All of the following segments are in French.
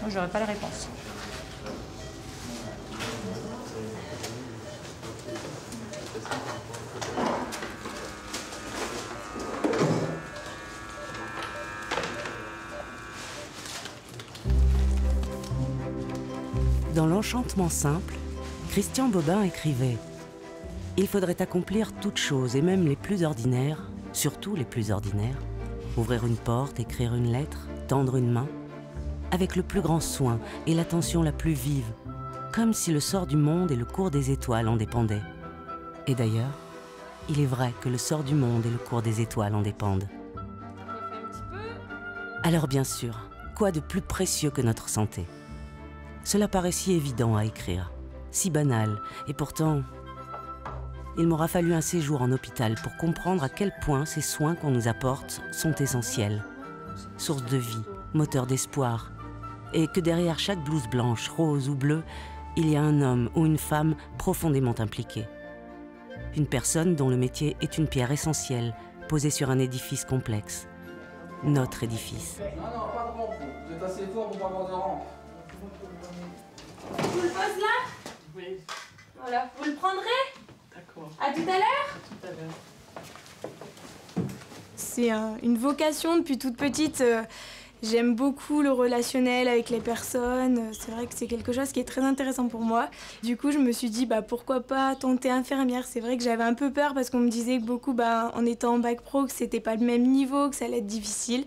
Moi, j'aurais pas la réponse. Dans l'enchantement simple, Christian Bobin écrivait « Il faudrait accomplir toutes choses, et même les plus ordinaires, surtout les plus ordinaires, ouvrir une porte, écrire une lettre, tendre une main, avec le plus grand soin et l'attention la plus vive, comme si le sort du monde et le cours des étoiles en dépendaient. Et d'ailleurs, il est vrai que le sort du monde et le cours des étoiles en dépendent. Alors bien sûr, quoi de plus précieux que notre santé ? Cela paraît si évident à écrire, si banal, et pourtant, il m'aura fallu un séjour en hôpital pour comprendre à quel point ces soins qu'on nous apporte sont essentiels. Source de vie, moteur d'espoir, et que derrière chaque blouse blanche, rose ou bleue, il y a un homme ou une femme profondément impliqués. Une personne dont le métier est une pierre essentielle, posée sur un édifice complexe. Notre édifice. Non, pas de rampe. Vous êtes assez fort pour pas avoir de rampe. Je vous le pose là? Oui. Voilà, vous le prendrez? D'accord. À tout à l'heure? Tout à l'heure. C'est une vocation depuis toute petite. J'aime beaucoup le relationnel avec les personnes. C'est vrai que c'est quelque chose qui est très intéressant pour moi. Du coup, je me suis dit, pourquoi pas tenter infirmière. C'est vrai que j'avais un peu peur parce qu'on me disait que beaucoup, en étant en bac pro, que c'était pas le même niveau, que ça allait être difficile.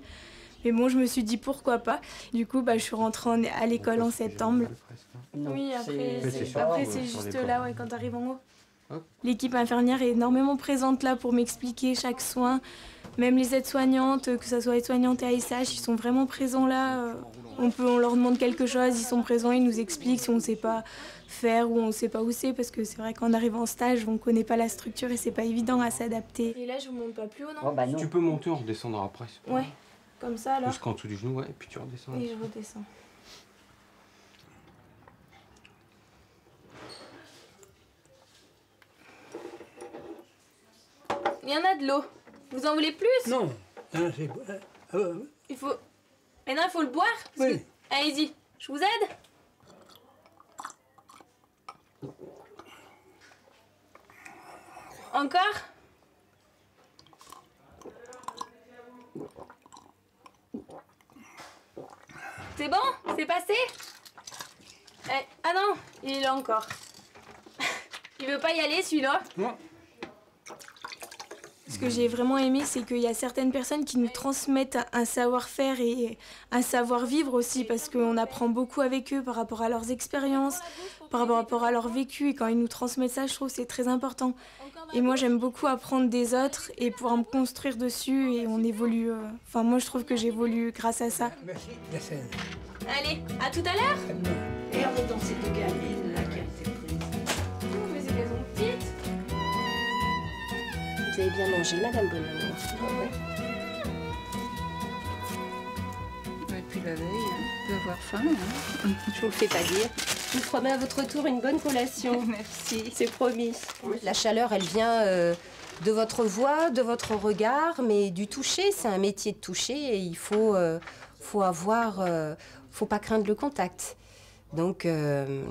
Mais bon, je me suis dit, pourquoi pas. Du coup, je suis rentrée à l'école en septembre. Oui, après, c'est juste là, quand tu arrives en haut. L'équipe infirmière est énormément présente là pour m'expliquer chaque soin. Même les aides-soignantes, que ce soit aides-soignantes et ASH, ils sont vraiment présents là. On leur demande quelque chose, ils sont présents, ils nous expliquent si on ne sait pas faire ou on ne sait pas où c'est. Parce que c'est vrai qu'en arrivant en stage, on ne connaît pas la structure et c'est pas évident à s'adapter. Et là, je ne monte pas plus haut, non? Non. Tu peux monter, on redescendra après. Ouais, comme ça alors. Jusqu'en dessous du genou, ouais, et puis tu redescends. Et je redescends. Il y en a de l'eau. Vous en voulez plus? Non. Il faut... Mais non, il faut le boire. Oui. Allez-y, je vous aide? Encore? C'est bon? C'est passé? Ah non, il est là encore. Il veut pas y aller celui-là? Non. Ce que j'ai vraiment aimé, c'est qu'il y a certaines personnes qui nous transmettent un savoir-faire et un savoir-vivre aussi, parce qu'on apprend beaucoup avec eux par rapport à leurs expériences, par rapport à leur vécu, et quand ils nous transmettent ça, je trouve que c'est très important. Et moi, j'aime beaucoup apprendre des autres et pouvoir me construire dessus, et on évolue. Enfin, moi, je trouve que j'évolue grâce à ça. Merci, la scène. Allez, à tout à l'heure. Et on est dans cette gamine là qui a été prise. Mais c'est qu'elles sont petites. Vous avez bien mangé, Madame Bonhomme. Et puis la veille, on peut avoir faim. Hein. Je vous le fais pas dire. Je vous promets à votre tour une bonne collation. Merci. C'est promis. La chaleur, elle vient de votre voix, de votre regard, mais du toucher. C'est un métier de toucher et il faut pas craindre le contact. Donc, le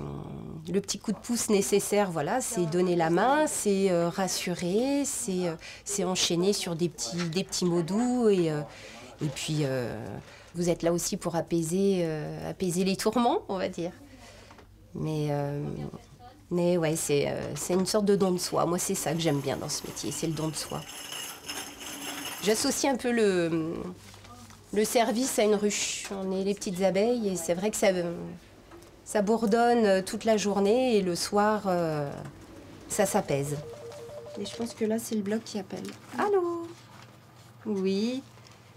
petit coup de pouce nécessaire, voilà, c'est donner la main, c'est rassurer, c'est enchaîner sur des petits mots doux. Et puis, vous êtes là aussi pour apaiser les tourments, on va dire. Mais ouais, c'est une sorte de don de soi. Moi, c'est ça que j'aime bien dans ce métier, c'est le don de soi. J'associe un peu le service à une ruche. On est les petites abeilles et c'est vrai que ça bourdonne toute la journée et le soir, ça s'apaise. Et je pense que là, c'est le bloc qui appelle. Allô? Oui,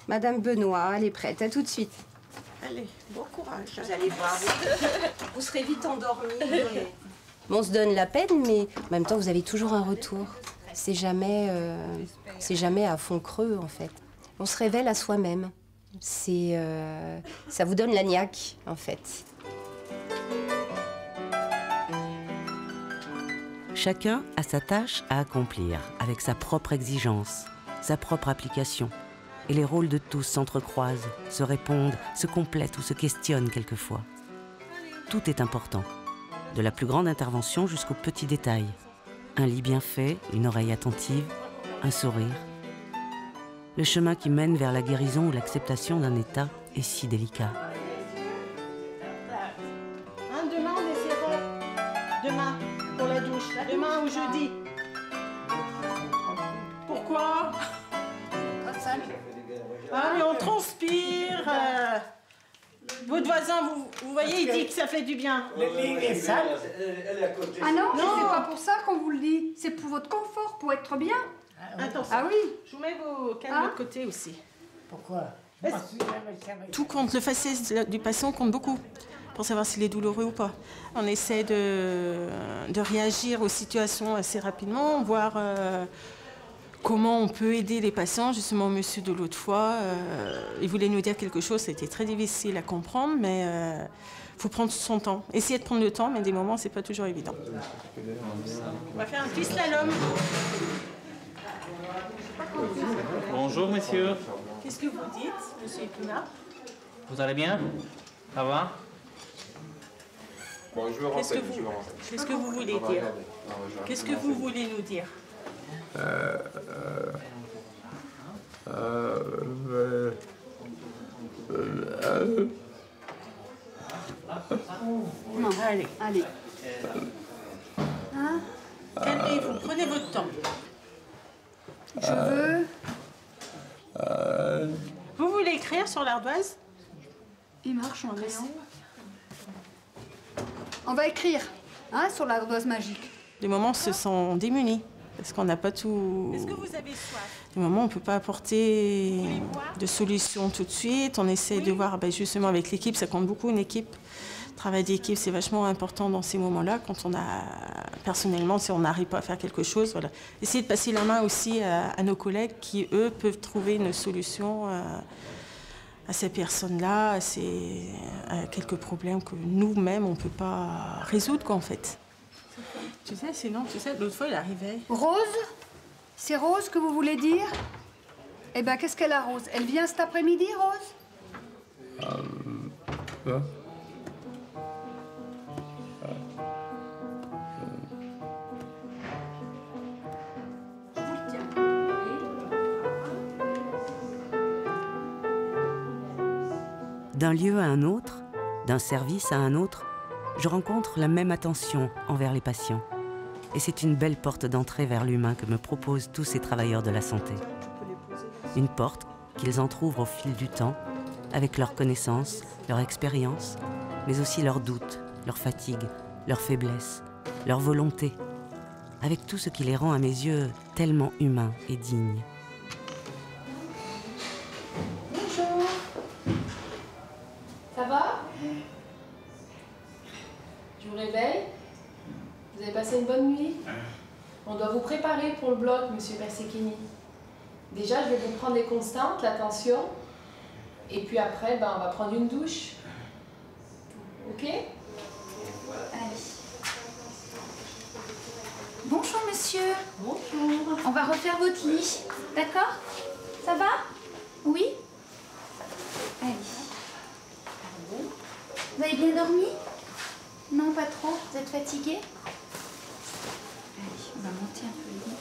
Madame Benoît, elle est prête. À tout de suite. Allez, bon courage. Vous allez voir, vous serez vite endormis. On se donne la peine, mais en même temps, vous avez toujours un retour. C'est jamais à fond creux, en fait. On se révèle à soi-même. Ça vous donne la niaque, en fait. Chacun a sa tâche à accomplir, avec sa propre exigence, sa propre application. Et les rôles de tous s'entrecroisent, se répondent, se complètent ou se questionnent quelquefois. tout est important, de la plus grande intervention jusqu'aux petits détails. Un lit bien fait, une oreille attentive, un sourire. Le chemin qui mène vers la guérison ou l'acceptation d'un état est si délicat. Demain, on essaiera. Demain, pour la douche. Demain ou jeudi. Pourquoi? Ah, mais on transpire. Votre voisin, vous voyez, il dit que ça fait du bien. Ah non, c'est pas pour ça qu'on vous le dit. C'est pour votre confort, pour être bien. Attention. Ah oui. Je vous mets vos cannes de l'autre côté aussi. Pourquoi? Tout compte, le faciès du patient compte beaucoup pour savoir s'il est douloureux ou pas. On essaie de réagir aux situations assez rapidement, voir comment on peut aider les patients. Justement, monsieur de l'autre fois, il voulait nous dire quelque chose, c'était très difficile à comprendre, mais il faut prendre son temps. Essayer de prendre le temps, mais des moments, c'est pas toujours évident. On va faire un petit slalom. Bonjour, monsieur. Qu'est-ce que vous dites, monsieur Epinard? Vous allez bien? Ça va? Bon, je veux Qu'est-ce que vous voulez dire? Qu'est-ce que vous voulez nous dire? Non, Allez, allez. Hein? calmez-vous, prenez votre temps. Je veux... Vous voulez écrire sur l'ardoise? Il marche en rayon. On va écrire, hein, sur l'ardoise magique. Des moments se sont démunis, parce qu'on n'a pas tout... Est-ce que vous avez soif? Des moments on ne peut pas apporter de solution tout de suite. On essaie de voir, justement avec l'équipe, ça compte beaucoup une équipe. Le travail d'équipe, c'est vachement important dans ces moments-là, quand on a, personnellement, si on n'arrive pas à faire quelque chose, voilà. Essayer de passer la main aussi à nos collègues qui, eux, peuvent trouver une solution à ces personnes-là, à quelques problèmes que nous-mêmes, on ne peut pas résoudre, quoi, en fait. Tu sais, sinon, l'autre fois, il arrivait. Rose? C'est Rose que vous voulez dire? Eh ben, qu'est-ce qu'elle a, Rose? Elle vient cet après-midi, Rose? D'un lieu à un autre, d'un service à un autre, je rencontre la même attention envers les patients. Et c'est une belle porte d'entrée vers l'humain que me proposent tous ces travailleurs de la santé. Une porte qu'ils entr'ouvrent au fil du temps, avec leurs connaissances, leur expérience, mais aussi leurs doutes, leurs fatigues, leurs faiblesses, leur volonté, avec tout ce qui les rend à mes yeux tellement humains et dignes. Bonjour. Ça va? Je vous réveille. Vous avez passé une bonne nuit? On doit vous préparer pour le bloc, monsieur Persekhini. Déjà, je vais vous prendre les constantes, la tension. Et puis après, on va prendre une douche. Ok? Allez. Bonjour, monsieur. Bonjour. On va refaire votre lit. D'accord? Ça va? Oui? Allez. Vous avez bien dormi? Non, pas trop. Vous êtes fatigué? Allez, on va monter un peu le lit.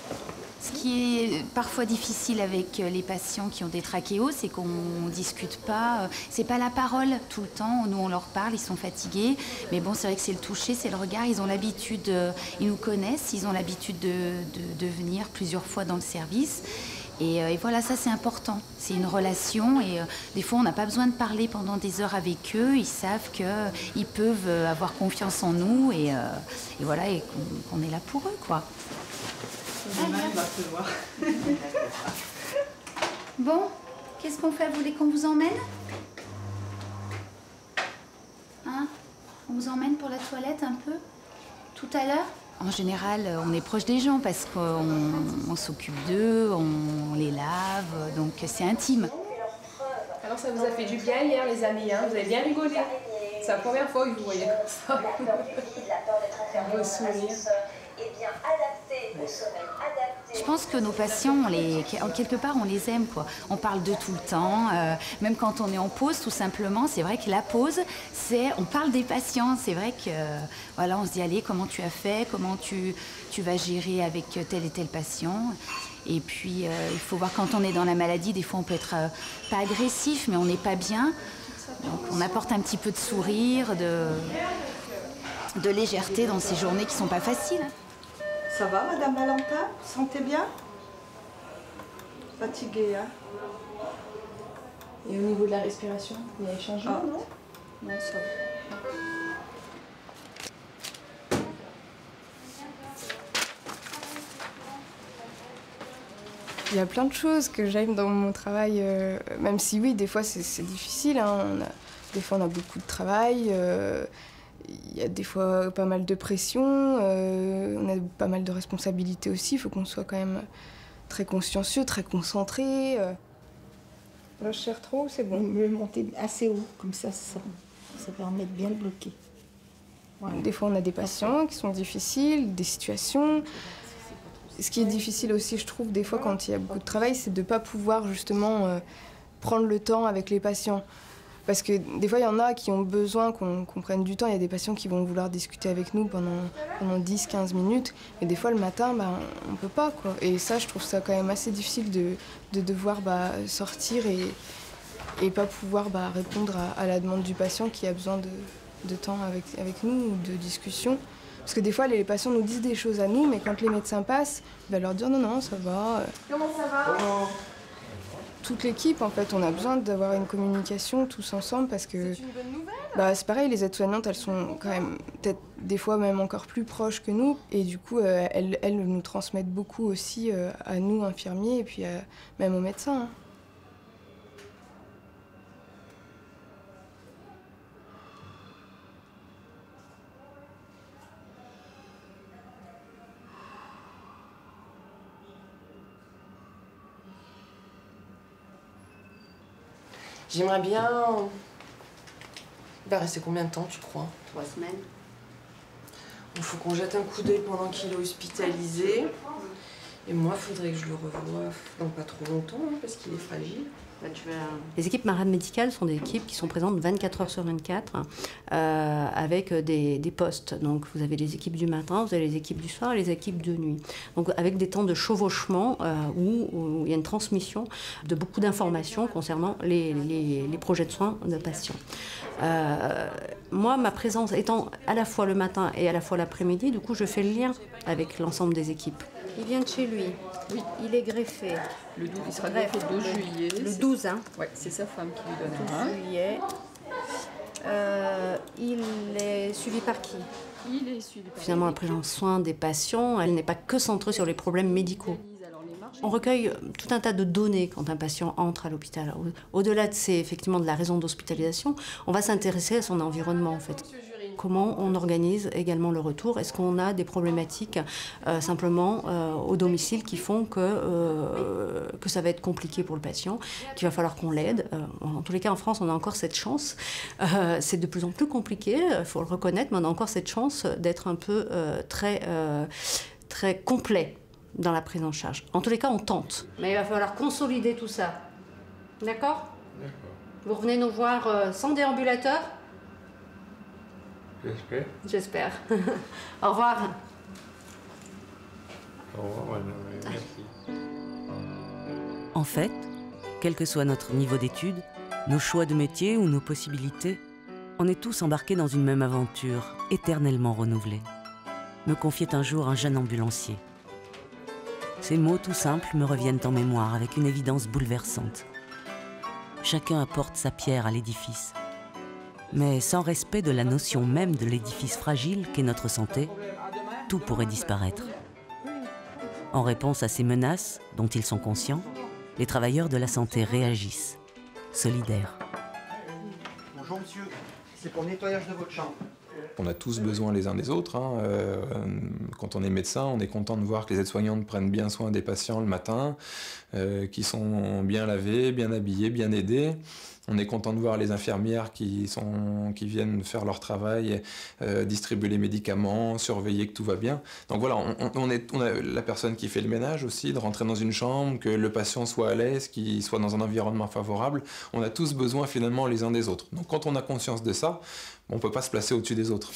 Ce qui est parfois difficile avec les patients qui ont des trachéos, c'est qu'on ne discute pas. C'est pas la parole tout le temps. Nous, on leur parle, ils sont fatigués. Mais bon, c'est vrai que c'est le toucher, c'est le regard. Ils ont l'habitude, ils nous connaissent, ils ont l'habitude de venir plusieurs fois dans le service. Et voilà, ça c'est important. C'est une relation et des fois on n'a pas besoin de parler pendant des heures avec eux. Ils savent qu'ils peuvent avoir confiance en nous et voilà, et qu'on est là pour eux, quoi. Bon, qu'est-ce qu'on fait? Vous voulez qu'on vous emmène? Hein? On vous emmène pour la toilette un peu? Tout à l'heure? En général, on est proche des gens parce qu'on s'occupe d'eux, on les lave, donc c'est intime. Alors ça vous a fait du bien hier, les amis, hein? Vous avez bien rigolé. C'est la première fois que vous voyez comme ça. Un beau sourire. Et bien adapté au sommeil adapté. Je pense que nos patients, quelque part, on les aime, quoi. On parle de tout le temps, même quand on est en pause, tout simplement. C'est vrai que la pause, on parle des patients. C'est vrai que, voilà, on se dit, allez, comment tu as fait, comment tu vas gérer avec tel et tel patient. Et puis, il faut voir, quand on est dans la maladie, des fois, on peut être pas agressif, mais on n'est pas bien. Donc, on apporte un petit peu de sourire, de légèreté dans ces journées qui sont pas faciles. Ça va, Madame Valentin? Vous sentez bien? Fatiguée, hein? Et au niveau de la respiration, il y a des changements, non? Non, ça va. Il y a plein de choses que j'aime dans mon travail, même si oui, des fois c'est difficile. Hein. Des fois on a beaucoup de travail, il y a des fois pas mal de pression, on a pas mal de responsabilités aussi. Il faut qu'on soit quand même très consciencieux, très concentré. Là, je serre trop, c'est bon. Vous le montez assez haut, comme ça permet de bien le bloquer. Voilà. Des fois on a des patients qui sont difficiles, des situations. Ce qui est difficile aussi, je trouve, des fois, quand il y a beaucoup de travail, c'est de ne pas pouvoir, justement, prendre le temps avec les patients. Parce que des fois, il y en a qui ont besoin qu'on prenne du temps. Il y a des patients qui vont vouloir discuter avec nous pendant 10-15 minutes. Mais des fois, le matin, on ne peut pas, quoi. Et ça, je trouve ça quand même assez difficile de devoir sortir et pas pouvoir répondre à la demande du patient qui a besoin de temps avec nous ou de discussion. Parce que des fois, les patients nous disent des choses à nous, mais quand les médecins passent, ils vont leur dire non, ça va. Comment ça va? Toute l'équipe, en fait, on a besoin d'avoir une communication tous ensemble parce que... C'est une bonne nouvelle? C'est pareil, les aides-soignantes, elles sont quand même peut-être des fois même encore plus proches que nous. Et du coup, elles nous transmettent beaucoup aussi à nous, infirmiers, et puis même aux médecins. Hein. J'aimerais bien... Il va rester combien de temps, tu crois? 3 semaines. Il faut qu'on jette un coup d'œil pendant qu'il est hospitalisé. Et moi, il faudrait que je le revoie dans pas trop longtemps, hein, parce qu'il est fragile. Les équipes marades médicales sont des équipes qui sont présentes 24 heures sur 24 avec des postes. Donc vous avez les équipes du matin, vous avez les équipes du soir et les équipes de nuit. Donc avec des temps de chevauchement où il y a une transmission de beaucoup d'informations concernant les projets de soins de patients. Moi, ma présence étant à la fois le matin et à la fois l'après-midi, du coup je fais le lien avec l'ensemble des équipes. Il vient de chez lui. Oui. Il est greffé. Le 12, il sera greffé le 12 juillet. Le 12, hein? Oui, c'est sa femme qui lui donne un. 12 juillet. Il est suivi par qui? Il est suivi par... Finalement, la prise en soin des patients, elle n'est pas que centrée sur les problèmes médicaux. On recueille tout un tas de données quand un patient entre à l'hôpital. Au-delà effectivement de la raison d'hospitalisation, on va s'intéresser à son environnement en fait. Comment on organise également le retour? Est-ce qu'on a des problématiques simplement au domicile qui font que ça va être compliqué pour le patient, qu'il va falloir qu'on l'aide? En tous les cas, en France, on a encore cette chance. C'est de plus en plus compliqué, il faut le reconnaître, mais on a encore cette chance d'être un peu très complet dans la prise en charge. En tous les cas, on tente. Mais il va falloir consolider tout ça. D'accord? D'accord. Vous revenez nous voir sans déambulateur? J'espère. J'espère. Au revoir. Au revoir, madame. Merci. En fait, quel que soit notre niveau d'études, nos choix de métier ou nos possibilités, on est tous embarqués dans une même aventure, éternellement renouvelée. Me confiait un jour un jeune ambulancier. Ces mots tout simples me reviennent en mémoire avec une évidence bouleversante. Chacun apporte sa pierre à l'édifice. Mais sans respect de la notion même de l'édifice fragile qu'est notre santé, tout pourrait disparaître. En réponse à ces menaces, dont ils sont conscients, les travailleurs de la santé réagissent, solidaires. Bonjour monsieur, c'est pour le nettoyage de votre chambre. On a tous besoin les uns des autres. Hein. Quand on est médecin, on est content de voir que les aides-soignantes prennent bien soin des patients le matin, qui sont bien lavés, bien habillés, bien aidés. On est content de voir les infirmières qui viennent faire leur travail, distribuer les médicaments, surveiller que tout va bien. Donc voilà, on a la personne qui fait le ménage aussi, de rentrer dans une chambre, que le patient soit à l'aise, qu'il soit dans un environnement favorable. On a tous besoin finalement les uns des autres. Donc quand on a conscience de ça, on ne peut pas se placer au-dessus des autres.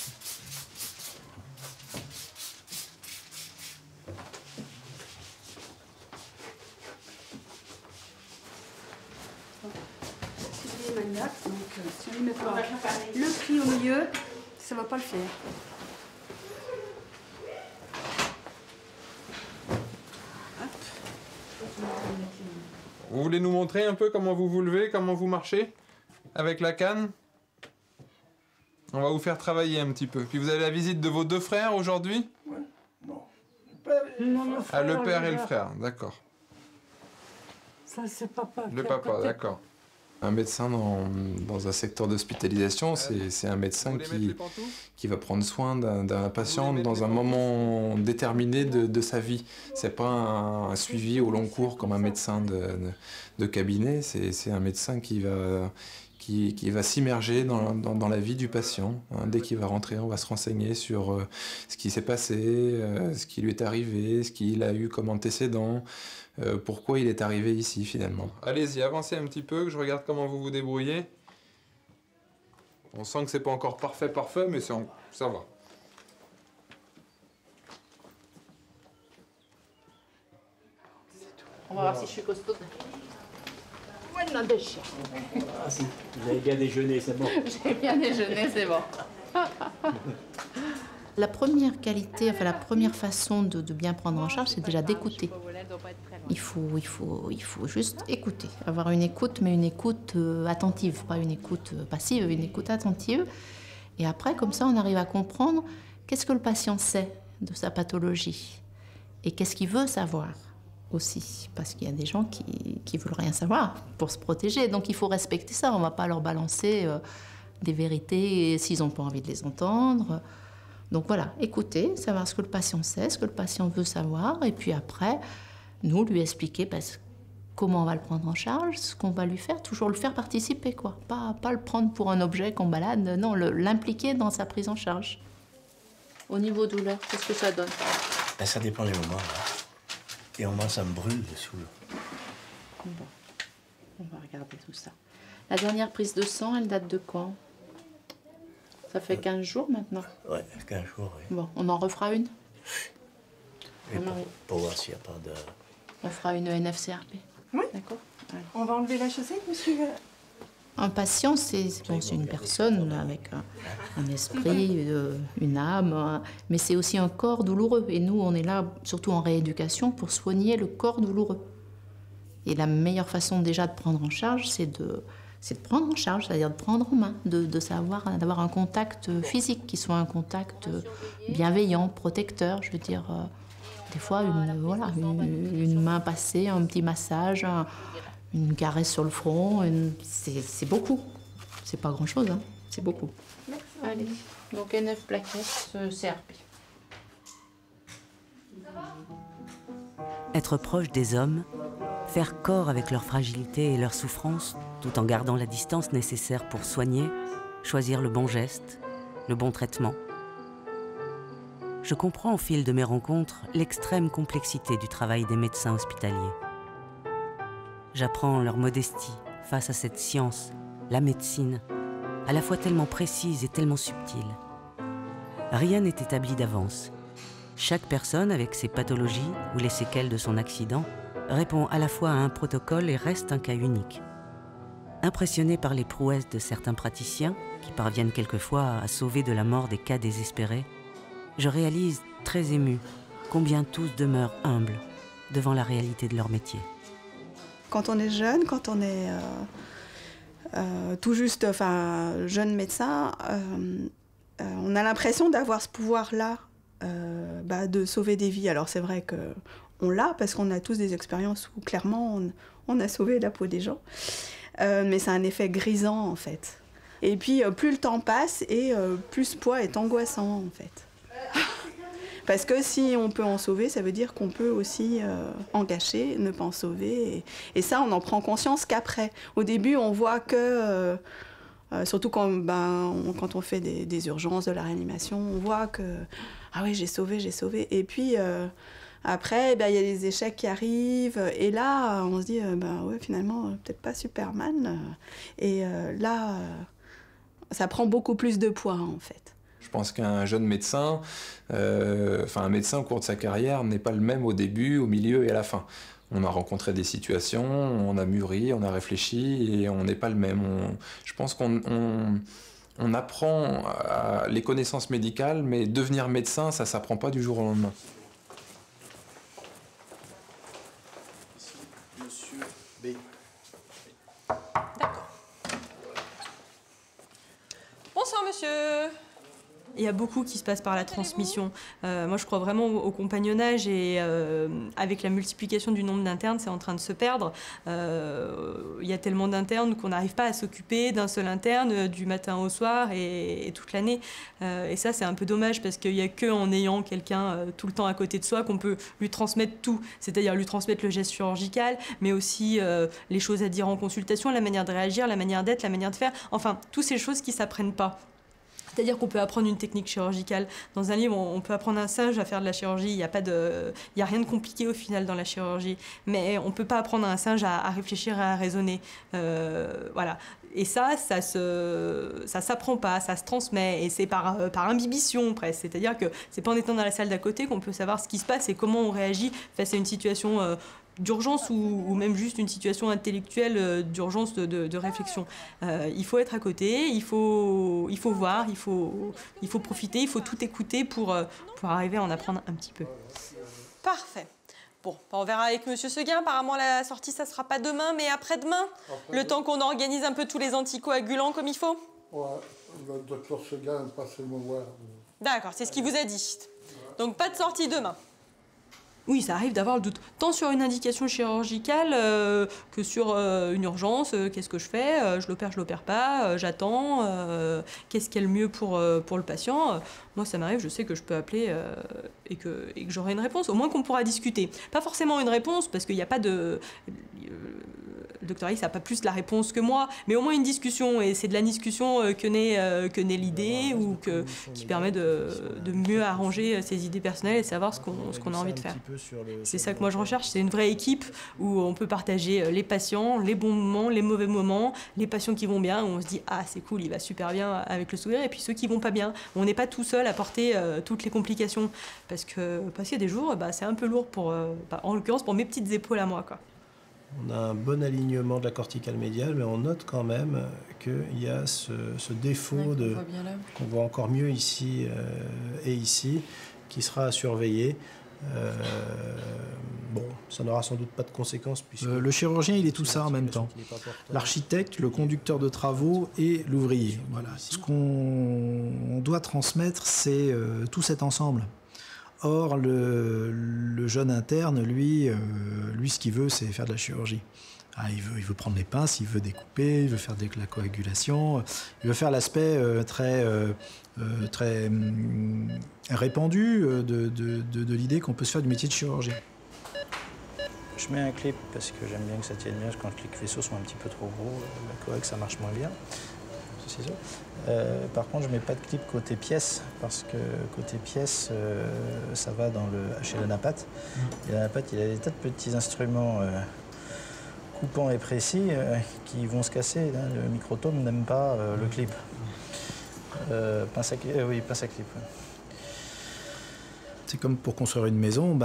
Donc si on ne met pas le pli au milieu, ça ne va pas le faire. Vous voulez nous montrer un peu comment vous vous levez, comment vous marchez avec la canne? On va vous faire travailler un petit peu. Puis vous avez la visite de vos deux frères aujourd'hui? Ouais, non. Le frère, le père et le frère, d'accord. Ça, c'est papa. Le papa, d'accord. Un médecin dans un secteur d'hospitalisation, c'est un médecin qui va prendre soin d'un patient dans un moment déterminé de sa vie. C'est pas un suivi au long cours comme un médecin de cabinet, c'est un médecin qui va s'immerger dans la vie du patient. Dès qu'il va rentrer, on va se renseigner sur ce qui s'est passé, ce qui lui est arrivé, ce qu'il a eu comme antécédent, pourquoi il est arrivé ici finalement. Allez-y, avancez un petit peu, que je regarde comment vous vous débrouillez. On sent que c'est pas encore parfait, mais ça va. On va voir si je suis costaud. Vous avez bien déjeuné, c'est bon. J'ai bien déjeuné, c'est bon. La première qualité, enfin la première façon de bien prendre en charge, c'est déjà d'écouter. Il faut juste écouter, avoir une écoute, mais une écoute attentive, pas une écoute passive, une écoute attentive. Et après, comme ça, on arrive à comprendre qu'est-ce que le patient sait de sa pathologie et qu'est-ce qu'il veut savoir aussi. Parce qu'il y a des gens qui veulent rien savoir pour se protéger. Donc il faut respecter ça, on ne va pas leur balancer des vérités s'ils n'ont pas envie de les entendre. Donc voilà, écouter, savoir ce que le patient sait, ce que le patient veut savoir, et puis après, nous lui expliquer comment on va le prendre en charge, ce qu'on va lui faire, toujours le faire participer, quoi. Pas le prendre pour un objet qu'on balade, non, l'impliquer dans sa prise en charge. Au niveau douleur, qu'est-ce que ça donne? Ben, ça dépend des moments. Là. Et au moment, ça me brûle dessous. Bon, on va regarder tout ça. La dernière prise de sang, elle date de quand? Ça fait 15 jours maintenant? Ouais, 15 jours, oui. Bon, on en refera une? Et pour voir s'il n'y a pas de... On fera une NF-CRP. Oui. D'accord. On va enlever la chaussette, monsieur? Un patient, c'est une personne avec un esprit, une âme, mais c'est aussi un corps douloureux. Et nous, on est là, surtout en rééducation, pour soigner le corps douloureux. Et la meilleure façon déjà de prendre en charge, c'est de prendre en charge, c'est-à-dire de prendre en main, d'avoir un contact physique qui soit un contact bienveillant, protecteur. Je veux dire, des fois, une main passée, un petit massage, une caresse sur le front, c'est beaucoup. C'est pas grand-chose, hein, c'est beaucoup. Merci. Allez, donc NF plaquettes, CRP. Être proche des hommes, faire corps avec leur fragilité et leur souffrance, tout en gardant la distance nécessaire pour soigner, choisir le bon geste, le bon traitement. Je comprends au fil de mes rencontres l'extrême complexité du travail des médecins hospitaliers. J'apprends leur modestie face à cette science, la médecine, à la fois tellement précise et tellement subtile. Rien n'est établi d'avance. Chaque personne, avec ses pathologies ou les séquelles de son accident, répond à la fois à un protocole et reste un cas unique. Impressionné par les prouesses de certains praticiens, qui parviennent quelquefois à sauver de la mort des cas désespérés, je réalise, très ému, combien tous demeurent humbles devant la réalité de leur métier. Quand on est jeune, quand on est tout juste jeune médecin, on a l'impression d'avoir ce pouvoir-là, de sauver des vies. Alors c'est vrai qu'on l'a, parce qu'on a tous des expériences où clairement on a sauvé la peau des gens. Mais c'est un effet grisant en fait. Et puis plus le temps passe et plus ce poids est angoissant en fait. Parce que si on peut en sauver, ça veut dire qu'on peut aussi en gâcher, ne pas en sauver. Et ça, on en prend conscience qu'après. Au début, on voit que, surtout quand on fait des urgences, de la réanimation, on voit que, ah oui, j'ai sauvé. Et puis, après, il y a des échecs qui arrivent. Et là, on se dit, ouais, finalement, peut-être pas Superman. Et là, ça prend beaucoup plus de poids, en fait. Je pense qu'un jeune médecin, un médecin au cours de sa carrière n'est pas le même au début, au milieu et à la fin. On a rencontré des situations, on a mûri, on a réfléchi et on n'est pas le même. Je pense qu'on apprend les connaissances médicales, mais devenir médecin, ça ne s'apprend pas du jour au lendemain. Ici, monsieur B. D'accord. Bonsoir, monsieur. Il y a beaucoup qui se passe par la transmission. Moi, je crois vraiment au compagnonnage et avec la multiplication du nombre d'internes, c'est en train de se perdre. Il y a tellement d'internes qu'on n'arrive pas à s'occuper d'un seul interne du matin au soir et toute l'année. Et ça, c'est un peu dommage parce qu'il n'y a qu'en ayant quelqu'un tout le temps à côté de soi qu'on peut lui transmettre tout. C'est-à-dire lui transmettre le geste chirurgical, mais aussi les choses à dire en consultation, la manière de réagir, la manière d'être, la manière de faire. Enfin, toutes ces choses qui ne s'apprennent pas. C'est-à-dire qu'on peut apprendre une technique chirurgicale. Dans un livre, on peut apprendre un singe à faire de la chirurgie. Il n'y a rien de compliqué au final dans la chirurgie. Mais on ne peut pas apprendre à un singe à réfléchir et à raisonner. Voilà. Et ça s'apprend pas, ça se transmet. Et c'est par imbibition presque. C'est-à-dire que c'est pas en étant dans la salle d'à côté qu'on peut savoir ce qui se passe et comment on réagit face à une situation d'urgence ou même juste une situation intellectuelle d'urgence de réflexion. Il faut être à côté, il faut voir, il faut profiter, il faut tout écouter pour arriver à en apprendre un petit peu. Parfait. Bon, on verra avec Monsieur Seguin. Apparemment, la sortie, ça sera pas demain, mais après-demain. Le temps qu'on organise un peu tous les anticoagulants comme il faut. Ouais, le docteur Seguin passe me voir. D'accord, c'est ce qu'il vous a dit. Donc, pas de sortie demain. Oui, ça arrive d'avoir le doute, tant sur une indication chirurgicale que sur une urgence. Qu'est-ce que je fais? Je l'opère pas, j'attends. Qu'est-ce qui est le mieux pour le patient? Moi, ça m'arrive, je sais que je peux appeler et que j'aurai une réponse. Au moins qu'on pourra discuter. Pas forcément une réponse, parce qu'il n'y a pas de... Le docteur X n'a pas plus la réponse que moi, mais au moins une discussion. Et c'est de la discussion que naît l'idée ou qui permet de mieux arranger ses idées personnelles et de savoir ce qu'on a envie de faire. C'est ça que moi je recherche, c'est une vraie équipe où on peut partager les patients, les bons moments, les mauvais moments, les patients qui vont bien, où on se dit « Ah, c'est cool, il va super bien avec le sourire », et puis ceux qui vont pas bien. On n'est pas tout seul à porter toutes les complications, parce qu'il y a des jours, c'est un peu lourd, en l'occurrence pour mes petites épaules à moi, quoi. On a un bon alignement de la corticale médiale, mais on note quand même qu'il y a ce défaut qu'on voit encore mieux ici et ici, qui sera à surveiller. Bon, ça n'aura sans doute pas de conséquences. Le chirurgien, il est tout ça en même temps. L'architecte, le conducteur de travaux et l'ouvrier. Voilà. Ce qu'on doit transmettre, c'est tout cet ensemble. Or, le jeune interne, lui, ce qu'il veut, c'est faire de la chirurgie. Il veut prendre les pinces, il veut découper, il veut faire de la coagulation, il veut faire l'aspect très répandu de l'idée qu'on peut se faire du métier de chirurgien. Je mets un clip parce que j'aime bien que ça tienne bien. Quand les vaisseaux sont un petit peu trop gros, la coag, ça marche moins bien. Par contre, je mets pas de clip côté pièce parce que côté pièce, ça va chez l'anapathe. Et l'anapathe, il a des tas de petits instruments coupants et précis qui vont se casser. Le microtome n'aime pas le clip. Pince à clip. Ouais. C'est comme pour construire une maison,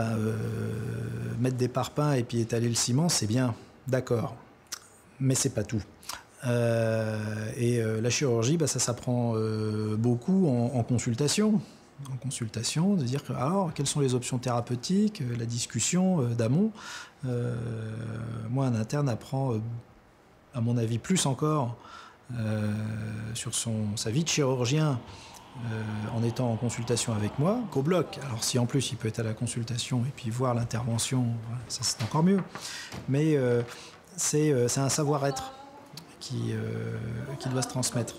mettre des parpaings et puis étaler le ciment, c'est bien, d'accord, mais c'est pas tout. La chirurgie, ça s'apprend beaucoup en consultation. En consultation, de dire alors quelles sont les options thérapeutiques, la discussion d'amont. Moi, un interne apprend, à mon avis, plus encore sur sa vie de chirurgien en étant en consultation avec moi qu'au bloc. Alors si en plus il peut être à la consultation et puis voir l'intervention, ça c'est encore mieux. Mais c'est un savoir-être qui doit se transmettre.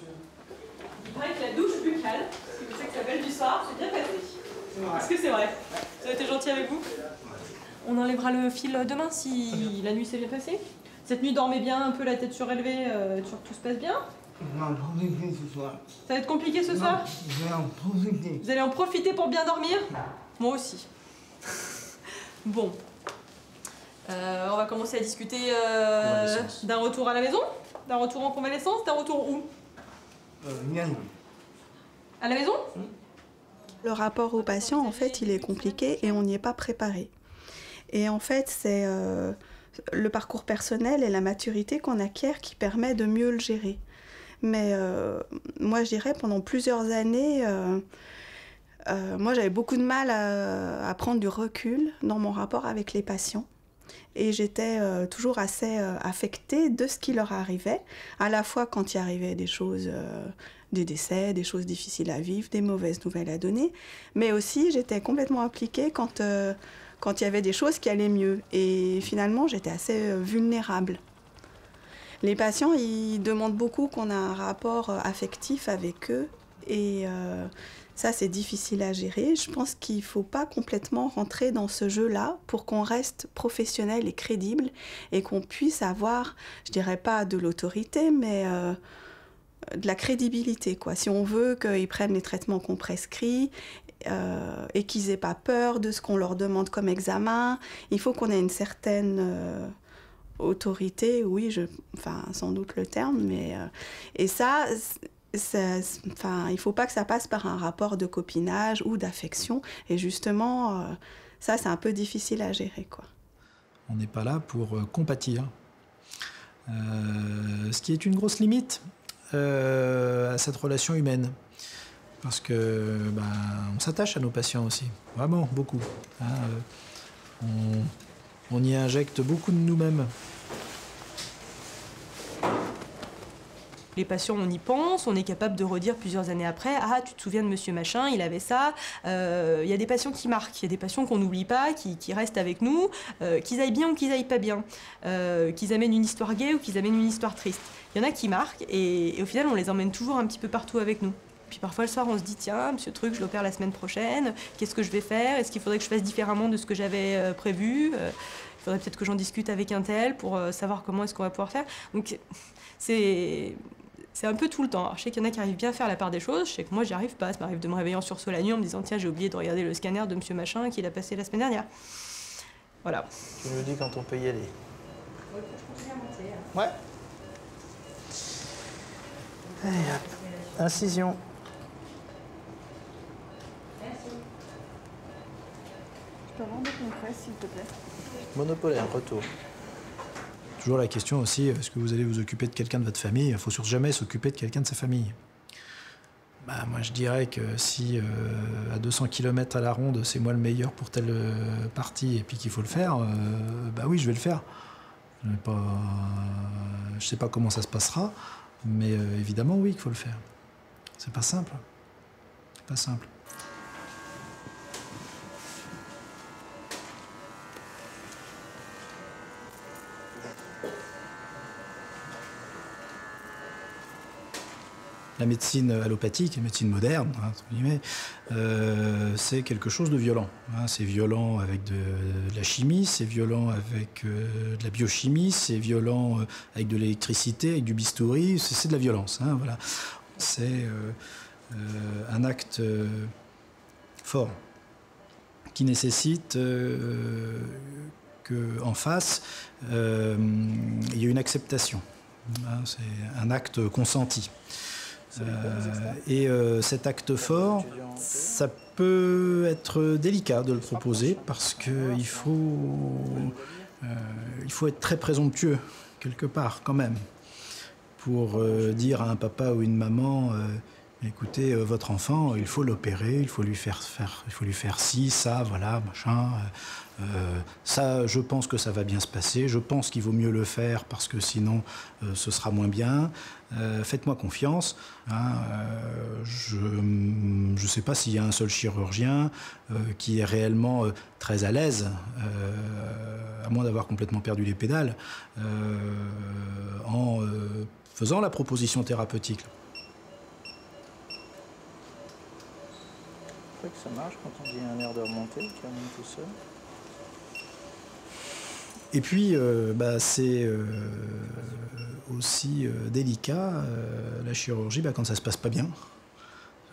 Il paraît que la douche buccale, c'est comme ça que ça s'appelle du soir, c'est bien passé. Est-ce que c'est vrai? Vous avez été gentil avec vous? On enlèvera le fil demain si la nuit s'est bien passée. Cette nuit, dormez bien, un peu la tête surélevée, tout se passe bien? Non, compliqué ce soir. Ça va être compliqué ce soir? Je vais en profiter. Vous allez en profiter pour bien dormir? Moi aussi. Bon. On va commencer à discuter d'un retour à la maison? D'un retour en convalescence? D'un retour où? À la maison? Le rapport au patient, en fait, il est compliqué et on n'y est pas préparé. Et en fait, c'est le parcours personnel et la maturité qu'on acquiert qui permet de mieux le gérer. Mais moi, je dirais, pendant plusieurs années, moi, j'avais beaucoup de mal à prendre du recul dans mon rapport avec les patients. Et j'étais toujours assez affectée de ce qui leur arrivait, à la fois quand il arrivait des choses, des décès, des choses difficiles à vivre, des mauvaises nouvelles à donner, mais aussi j'étais complètement impliquée quand il y avait des choses qui allaient mieux. Et finalement, j'étais assez vulnérable. Les patients, ils demandent beaucoup qu'on ait un rapport affectif avec eux, et ça, c'est difficile à gérer. Je pense qu'il ne faut pas complètement rentrer dans ce jeu-là pour qu'on reste professionnel et crédible et qu'on puisse avoir, je dirais pas de l'autorité, mais de la crédibilité, quoi. Si on veut qu'ils prennent les traitements qu'on prescrit et qu'ils n'aient pas peur de ce qu'on leur demande comme examen, il faut qu'on ait une certaine autorité, oui, enfin, sans doute le terme, mais... et ça... Enfin, il ne faut pas que ça passe par un rapport de copinage ou d'affection. Et justement, ça, c'est un peu difficile à gérer, quoi. On n'est pas là pour compatir. Ce qui est une grosse limite à cette relation humaine. Parce que on s'attache à nos patients aussi. Vraiment, beaucoup. Hein, on y injecte beaucoup de nous-mêmes. Les patients, on y pense, on est capable de redire plusieurs années après, ah, tu te souviens de monsieur machin, il avait ça. Il y a des patients qui marquent, il y a des patients qu'on n'oublie pas, qui restent avec nous, qu'ils aillent bien ou qu'ils aillent pas bien, qu'ils amènent une histoire gaie ou qu'ils amènent une histoire triste. Il y en a qui marquent et au final, on les emmène toujours un petit peu partout avec nous. Puis parfois le soir, on se dit, tiens, monsieur Truc, je l'opère la semaine prochaine, qu'est-ce que je vais faire? Est-ce qu'il faudrait que je fasse différemment de ce que j'avais prévu? Il faudrait peut-être que j'en discute avec un tel pour savoir comment est-ce qu'on va pouvoir faire. Donc c'est un peu tout le temps. Alors, je sais qu'il y en a qui arrivent bien à faire la part des choses. Je sais que moi, j'y arrive pas. Ça m'arrive de me réveiller en sursaut la nuit en me disant, tiens, j'ai oublié de regarder le scanner de monsieur machin qu'il a passé la semaine dernière. Voilà. Tu nous dis quand on peut y aller. Ouais, je continue à monter. Ouais. Allez, hop. Incision. Merci. Je peux avoir des compresses, s'il te plaît. Monopolaire, retour. Toujours la question aussi, est-ce que vous allez vous occuper de quelqu'un de votre famille? Il ne faut surtout jamais s'occuper de quelqu'un de sa famille. Moi, je dirais que si à 200 km à la ronde, c'est moi le meilleur pour telle partie et puis qu'il faut le faire, oui, je vais le faire. Je ne sais pas comment ça se passera, mais évidemment, oui, qu'il faut le faire. C'est pas simple. C'est pas simple. La médecine allopathique, la médecine moderne, entre guillemets, c'est quelque chose de violent. C'est violent avec de la chimie, c'est violent avec de la biochimie, c'est violent avec de l'électricité, avec du bistouri, c'est de la violence. Voilà. C'est un acte fort qui nécessite qu'en face, il y ait une acceptation. C'est un acte consenti. Cet acte fort, ça peut être délicat de le proposer parce qu'il faut être très présomptueux, quelque part, quand même, pour dire à un papa ou une maman écoutez, votre enfant, il faut l'opérer, il faut lui faire ci, ça, voilà, machin. Ça, je pense que ça va bien se passer. Je pense qu'il vaut mieux le faire parce que sinon, ce sera moins bien. Faites-moi confiance. Je ne sais pas s'il y a un seul chirurgien qui est réellement très à l'aise, à moins d'avoir complètement perdu les pédales, en faisant la proposition thérapeutique. ça marche quand on dit un nerf de remontée, qui remonte tout seul. Et puis, c'est aussi délicat, la chirurgie, quand ça se passe pas bien.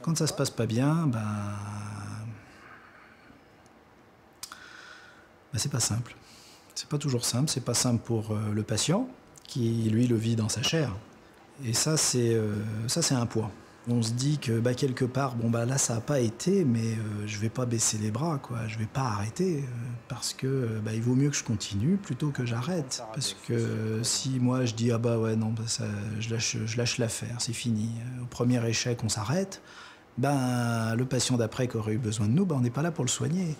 Quand ça se passe pas bien, c'est pas simple. C'est pas toujours simple, c'est pas simple pour le patient, qui lui le vit dans sa chair. Et ça, c'est un poids. On se dit que quelque part, là ça n'a pas été, mais je vais pas baisser les bras, quoi. Je vais pas arrêter, parce que il vaut mieux que je continue plutôt que j'arrête. Parce que si moi je dis je lâche l'affaire, c'est fini. Au premier échec, on s'arrête. Le patient d'après qui aurait eu besoin de nous, on n'est pas là pour le soigner.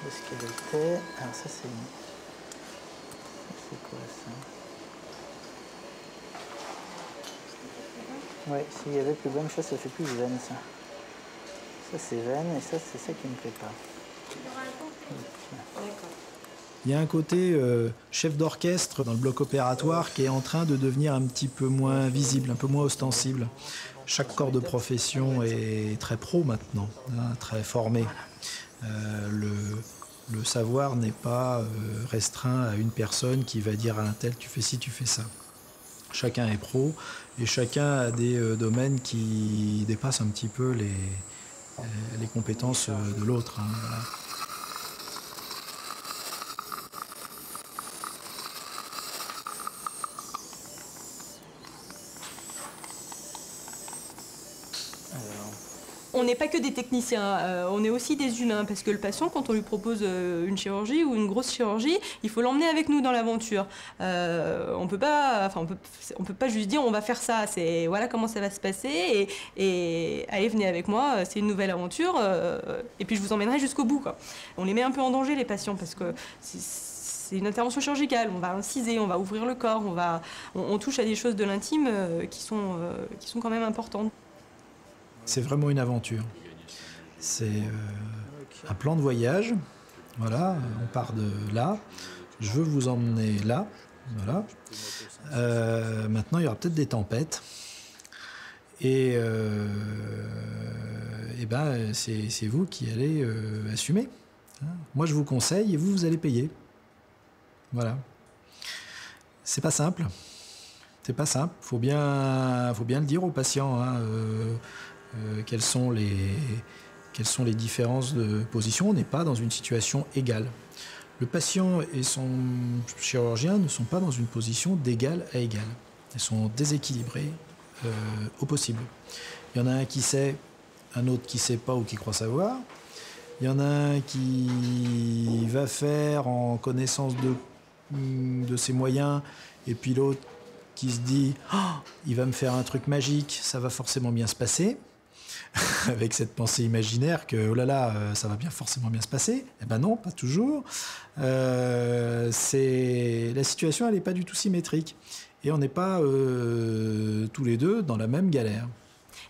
Est-ce qu'elle était... Alors ça c'est... C'est quoi ça? Ouais, s'il y avait plus bonne chose, ça fait plus veine ça. Ça c'est veine et ça c'est ça qui me plaît pas. Il y a un côté chef d'orchestre dans le bloc opératoire qui est en train de devenir un petit peu moins visible, un peu moins ostensible. Chaque corps de profession est très pro maintenant, très formé. Le savoir n'est pas restreint à une personne qui va dire à un tel tu fais ci, tu fais ça. Chacun est pro et chacun a des domaines qui dépassent un petit peu les compétences de l'autre. Voilà. On n'est pas que des techniciens, on est aussi des humains, parce que le patient, quand on lui propose une chirurgie ou une grosse chirurgie, il faut l'emmener avec nous dans l'aventure. On peut pas juste dire on va faire ça, c'est voilà comment ça va se passer, et allez, venez avec moi, c'est une nouvelle aventure, et puis je vous emmènerai jusqu'au bout, quoi. On les met un peu en danger, les patients, parce que c'est une intervention chirurgicale, on va inciser, on va ouvrir le corps, on touche à des choses de l'intime qui sont quand même importantes. C'est vraiment une aventure. C'est un plan de voyage. Voilà, on part de là. Je veux vous emmener là. Voilà. Maintenant, il y aura peut-être des tempêtes. Et c'est vous qui allez assumer. Moi, je vous conseille et vous allez payer. Voilà. C'est pas simple. C'est pas simple. Faut bien le dire aux patients. Quelles sont les différences de position. On n'est pas dans une situation égale. Le patient et son chirurgien ne sont pas dans une position d'égal à égal. Ils sont déséquilibrés au possible. Il y en a un qui sait, un autre qui ne sait pas ou qui croit savoir. Il y en a un qui va faire en connaissance de ses moyens, et puis l'autre qui se dit « il va me faire un truc magique, ça va forcément bien se passer ». Avec cette pensée imaginaire que, oh là là, ça va forcément bien se passer. Eh ben non, pas toujours. La situation, elle n'est pas du tout symétrique. Et on n'est pas tous les deux dans la même galère.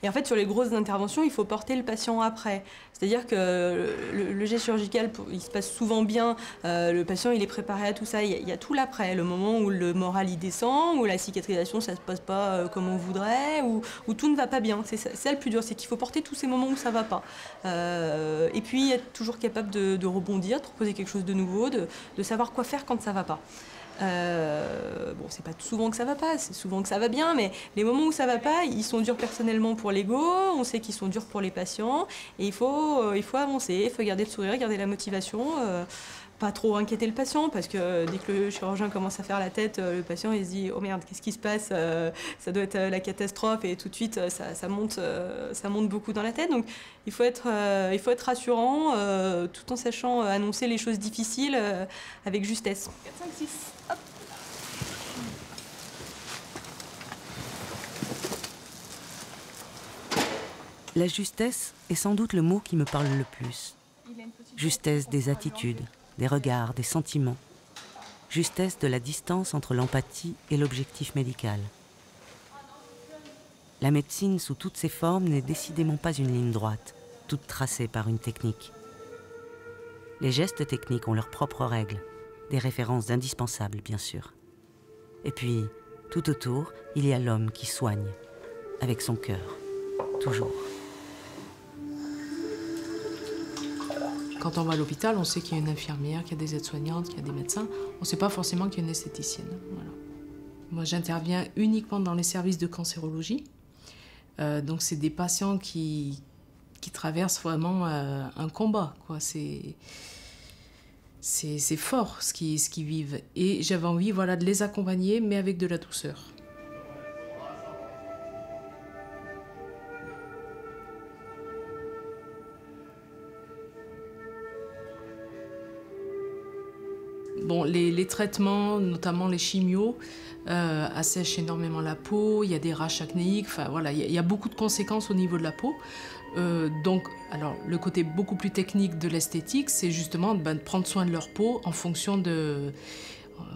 Et en fait, sur les grosses interventions, il faut porter le patient après. C'est-à-dire que le geste chirurgical, il se passe souvent bien, le patient il est préparé à tout ça, il y a tout l'après, le moment où le moral il descend, où la cicatrisation ça se passe pas comme on voudrait, où tout ne va pas bien. C'est ça le plus dur, c'est qu'il faut porter tous ces moments où ça va pas. Et puis être toujours capable de rebondir, de proposer quelque chose de nouveau, de savoir quoi faire quand ça va pas. C'est pas souvent que ça va pas, c'est souvent que ça va bien, mais les moments où ça va pas, ils sont durs personnellement pour l'ego, on sait qu'ils sont durs pour les patients, et il faut avancer, il faut garder le sourire, garder la motivation, pas trop inquiéter le patient, parce que dès que le chirurgien commence à faire la tête, le patient il se dit oh merde, qu'est-ce qui se passe, ça doit être la catastrophe, et tout de suite ça monte beaucoup dans la tête. Donc il faut être rassurant, tout en sachant annoncer les choses difficiles avec justesse. 4, 5, 6, hop. La justesse est sans doute le mot qui me parle le plus. Justesse des attitudes, des regards, des sentiments. Justesse de la distance entre l'empathie et l'objectif médical. La médecine sous toutes ses formes n'est décidément pas une ligne droite, toute tracée par une technique. Les gestes techniques ont leurs propres règles, des références indispensables bien sûr. Et puis, Tout autour, il y a l'homme qui soigne, avec son cœur, toujours. Quand on va à l'hôpital, on sait qu'il y a une infirmière, qu'il y a des aides-soignantes, qu'il y a des médecins. On ne sait pas forcément qu'il y a une esthéticienne. Voilà. Moi, j'interviens uniquement dans les services de cancérologie. Donc, c'est des patients qui traversent vraiment un combat, quoi. C'est fort ce qu'ils vivent. Et j'avais envie, voilà, de les accompagner, mais avec de la douceur. Bon, les traitements, notamment les chimios, assèchent énormément la peau, il y a des rachis acnéiques, enfin voilà, il y a beaucoup de conséquences au niveau de la peau. Donc, alors, le côté beaucoup plus technique de l'esthétique, c'est justement de prendre soin de leur peau en fonction de,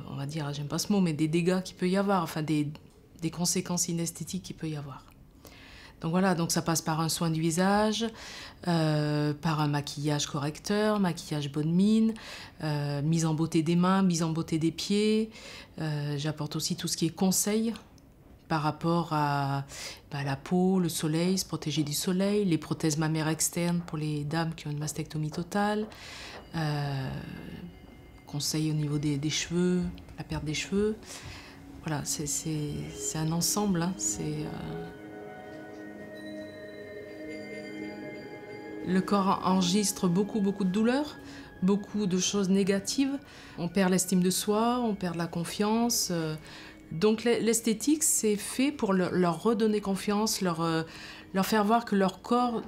on va dire, j'aime pas ce mot, mais des dégâts qu'il peut y avoir, enfin des conséquences inesthétiques qu'il peut y avoir. Donc voilà, donc ça passe par un soin du visage, par un maquillage correcteur, maquillage bonne mine, mise en beauté des mains, mise en beauté des pieds. J'apporte aussi tout ce qui est conseil par rapport à la peau, le soleil, se protéger du soleil, les prothèses mammaires externes pour les dames qui ont une mastectomie totale, conseil au niveau des cheveux, la perte des cheveux. Voilà, c'est un ensemble, hein, Le corps enregistre beaucoup de douleurs, beaucoup de choses négatives. On perd l'estime de soi, on perd la confiance. Donc l'esthétique, c'est fait pour leur redonner confiance, leur faire voir que leur corps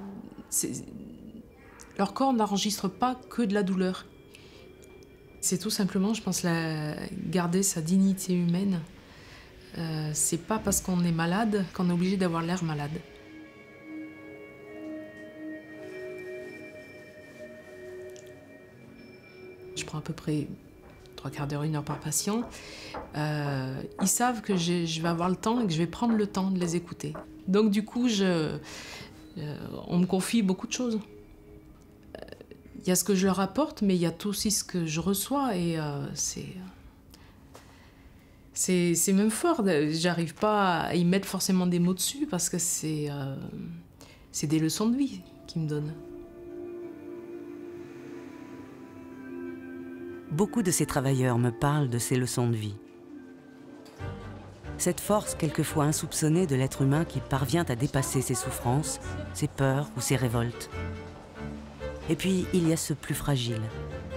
n'enregistre pas que de la douleur. C'est tout simplement, je pense, garder sa dignité humaine. C'est pas parce qu'on est malade qu'on est obligé d'avoir l'air malade. Je prends à peu près 3/4 d'heure, 1 heure par patient. Ils savent que je vais avoir le temps et que je vais prendre le temps de les écouter. Donc du coup, on me confie beaucoup de choses. Il y a ce que je leur apporte, mais il y a aussi ce que je reçois et c'est même fort. J'arrive pas à y mettre forcément des mots dessus parce que c'est des leçons de vie qu'ils me donnent. Beaucoup de ces travailleurs me parlent de ces leçons de vie. Cette force quelquefois insoupçonnée de l'être humain qui parvient à dépasser ses souffrances, ses peurs ou ses révoltes. Et puis, il y a ceux plus fragiles,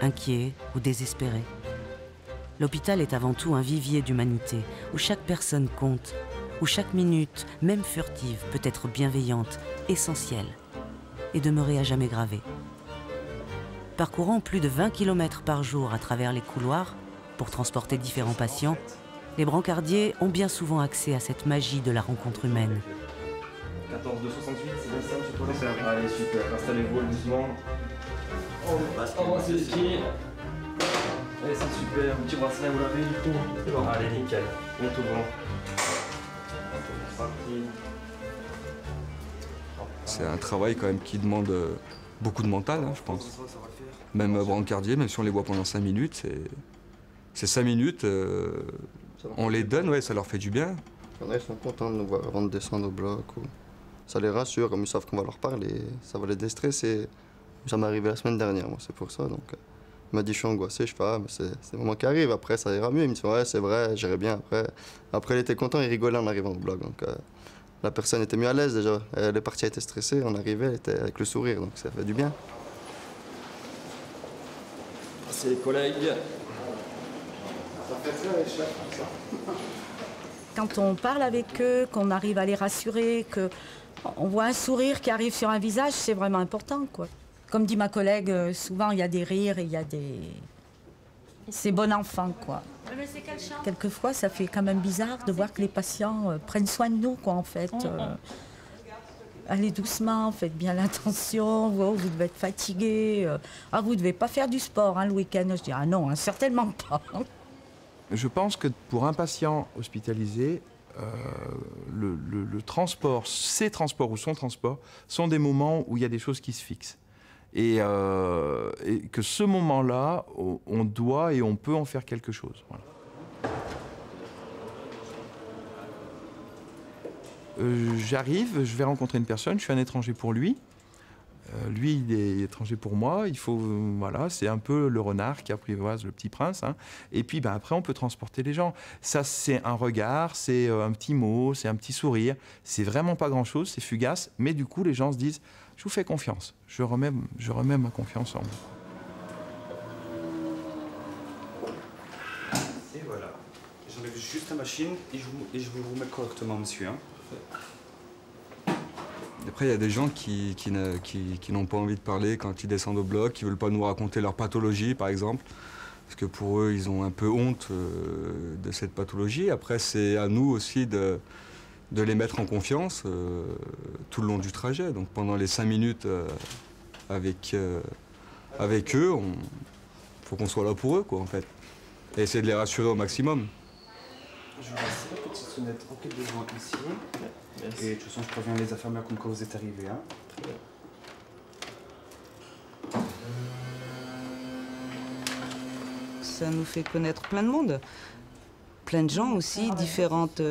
inquiets ou désespérés. L'hôpital est avant tout un vivier d'humanité, où chaque personne compte, où chaque minute, même furtive, peut être bienveillante, essentielle, et demeurer à jamais gravée. Parcourant plus de 20 km par jour à travers les couloirs pour transporter différents patients, les brancardiers ont bien souvent accès à cette magie de la rencontre humaine. 14 de 68, c'est bien simple, c'est pour ça. Allez, super, installez-vous doucement. Avancez les pieds. Allez, c'est super, un petit bracelet, vous l'avez du coup. C'est bon. Allez, nickel, on tout grand. C'est un travail quand même qui demande beaucoup de mental, hein, je pense. Même brancardier, même si on les voit pendant 5 minutes, c'est 5 minutes, on les donne, ouais, ça leur fait du bien. Il y en a, ils sont contents de nous voir avant de descendre au bloc. Ça les rassure, comme ils savent qu'on va leur parler, ça va les déstresser. Ça m'est arrivé la semaine dernière, moi, c'est pour ça. Donc, il m'a dit, je suis angoissé, je fais, ah, mais c'est le moment qui arrive, après ça ira mieux. Il me dit, ouais, c'est vrai, j'irai bien après. Après, il était content, il rigolait en arrivant au bloc. Donc, la personne était mieux à l'aise déjà. Elle est partie, elle était stressée, on arrivait, elle était avec le sourire, donc ça fait du bien. C'est les collègues. Ça fait ça, les chefs, ça. Quand on parle avec eux, qu'on arrive à les rassurer, qu'on voit un sourire qui arrive sur un visage, c'est vraiment important, quoi. Comme dit ma collègue, souvent il y a des rires et il y a des... C'est bon enfant, quoi. Quelquefois, ça fait quand même bizarre de voir que les patients prennent soin de nous, quoi, en fait. Allez doucement, faites bien l'attention, vous devez être fatigué. Ah, vous ne devez pas faire du sport, hein, le week-end. Je dis, ah non, hein, certainement pas. Je pense que pour un patient hospitalisé, le transport, ses transports ou son transport, sont des moments où il y a des choses qui se fixent. Et que ce moment-là, on doit et on peut en faire quelque chose. Voilà. j'arrive, je vais rencontrer une personne, je suis un étranger pour lui. Lui, il est étranger pour moi. Il faut, voilà, c'est un peu le renard qui apprivoise le petit prince. Hein. Et puis, après, on peut transporter les gens. Ça, c'est un regard, c'est un petit mot, c'est un petit sourire. C'est vraiment pas grand-chose, c'est fugace. Mais du coup, les gens se disent, je vous fais confiance. Je remets ma confiance en vous. Et voilà. J'enlève juste la machine et je vous remets correctement, monsieur. Hein. Après, il y a des gens qui n'ont pas envie de parler quand ils descendent au bloc, qui ne veulent pas nous raconter leur pathologie, par exemple, parce que pour eux, ils ont un peu honte de cette pathologie. Après, c'est à nous aussi de les mettre en confiance tout le long du trajet. Donc pendant les 5 minutes avec eux, faut qu'on soit là pour eux, quoi, en fait. Et essayer de les rassurer au maximum. Je vais passer la petite sonnette en cas de besoin ici. Merci. Et de toute façon, je préviens les infirmières comme quand vous êtes arrivés. Hein. Très bien. Ça nous fait connaître plein de monde. Plein de gens aussi, différentes.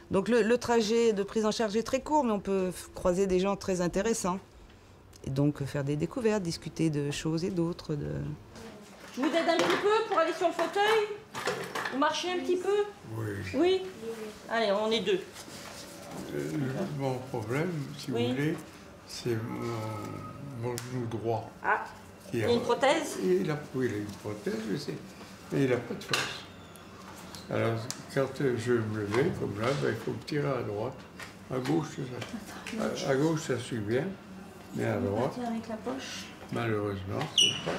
Donc le trajet de prise en charge est très court, mais on peut croiser des gens très intéressants. Et donc faire des découvertes, discuter de choses et d'autres. Je vous aide un petit peu pour aller sur le fauteuil? Vous marchez un petit peu? Oui. Oui? Allez, on est deux. Mon problème, si vous voulez, c'est mon genou droit. Ah, il y a une prothèse? Oui, il a une prothèse, je sais, mais il n'a pas de force. Alors, quand je me levais, comme là, il faut me tirer à droite. À gauche, ça suit bien, mais à droite, avec la poche. malheureusement, c'est pas.